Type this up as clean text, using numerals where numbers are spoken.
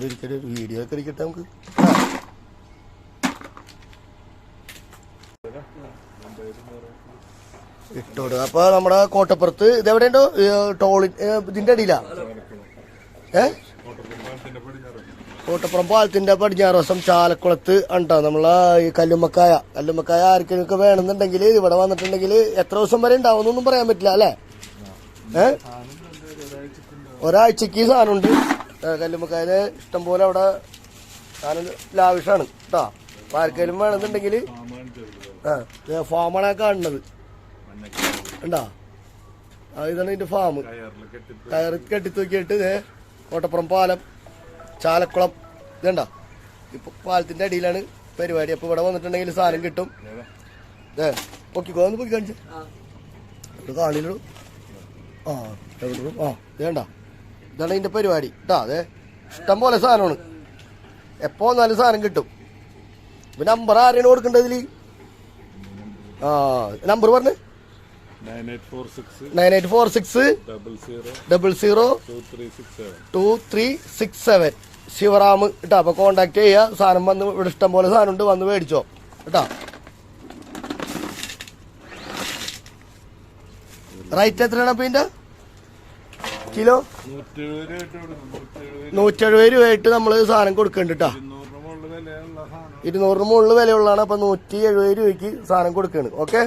Video ഒക്കെ ഇരിക്കട്ടെ നമുക്ക്. ഇട്ടോട്. അപ്പൊ നമ്മുടെ കോട്ടപ്പുറത്ത് ഇതെവിടെ ഉണ്ടോ ടോളി ഇതിന്റെ അടിയിലാ കോട്ടപ്പുറം പാലത്തിന്റെ പടിഞ്ഞാറ് വശം ചാലക്കുളത്ത് ഉണ്ടോ നമ്മളെ ഈ കല്ലുമ്മക്കായ ആർക്കൊക്കെ വേണമെന്നുണ്ടെങ്കിൽ ഇവിടെ വന്നിട്ടുണ്ടെങ്കിൽ എത്ര ദിവസം വരെ ഉണ്ടാവുന്നൊന്നും പറയാൻ പറ്റില്ല അല്ലേ? ഒരാഴ്ചക്ക് സാധനമുണ്ട്. കല്ലുമ്മക്കായ ഇഷ്ടംപോലെ അവിടെ സാധനം ലാവിഷാണ് കേട്ടോ. അപ്പൊ ആർക്കെങ്കിലും വേണമെന്നുണ്ടെങ്കിൽ ഫാമാണ് കാണുന്നത് ഉണ്ടോ? ഇതാണ് ഇതിന്റെ ഫാം. കയറ് കെട്ടിത്തൂക്കിയിട്ട് കോട്ടപ്പുറം പാലം ചാലക്കുളം ഇതുണ്ടോ? ഇപ്പൊ പാലത്തിന്റെ അടിയിലാണ് പരിപാടി. അപ്പൊ ഇവിടെ വന്നിട്ടുണ്ടെങ്കിൽ സാധനം കിട്ടും. പൊക്കിക്കോ ഒന്ന് പൊക്കി കാണിച്ചു കാണില്ലു. ഇതേണ്ട ഇതാണ് ഇതിന്റെ പരിപാടി കേട്ടോ. അതെ ഇഷ്ടം പോലെ സാധനമാണ്. എപ്പോ വന്നാലും സാധനം കിട്ടും. ഇപ്പൊ നമ്പർ ആരെയാണ് കൊടുക്കേണ്ടതില്? നമ്പർ പറഞ്ഞ് 9846 002367 ശിവറാം കേട്ടോ. അപ്പൊ കോണ്ടാക്ട് ചെയ്യുക. സാധനം വന്ന് ഇവിടെ ഇഷ്ടം പോലെ സാധനം ഉണ്ട്, വന്ന് മേടിച്ചോ കേട്ടോ. റേറ്റ് എത്രയാണ് അപ്പൊ ഇതിന്റെ കിലോ? 170 രൂപയായിട്ട് നമ്മള് സാധനം കൊടുക്കുന്നുണ്ട് കേട്ടോ. 200 മുകളിൽ വിലയുള്ളതാണ്. അപ്പൊ 170 രൂപയ്ക്ക് സാധനം കൊടുക്കുകയാണ്. ഓക്കെ.